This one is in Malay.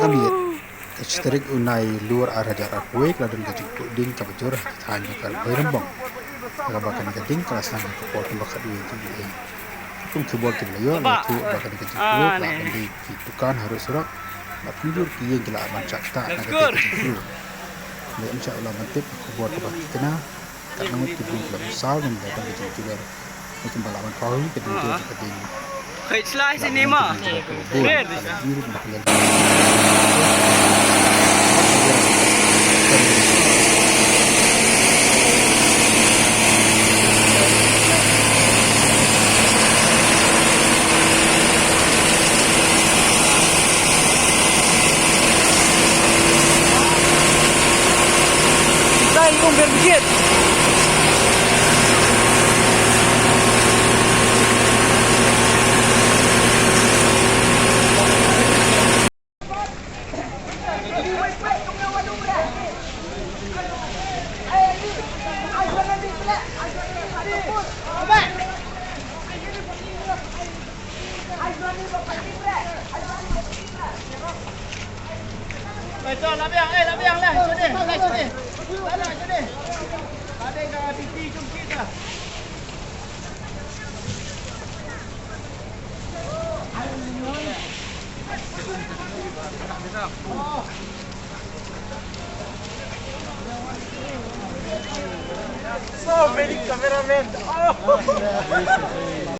kami keciterik unai luar arah jarak kue keladun gajing puding kabajur hanya kal berembang kabakan gading kelasan kepol tembakat dua itu pun kebol kelayo itu bakan gajing kue keladan di tukan harus surat tunjur kiye gila mancak tak nak gajing kue dan insyaallah mantep kebol tempat kena tak ngut kebun kelam sal dan bakan gajing kue mungkin balaman kau ini kedua gading Kait slice ini mah. Ber. Saya umur dikit. Betul, labiang lah, sini. Sini. Ada dah titi jumpa dah. So many cameramen.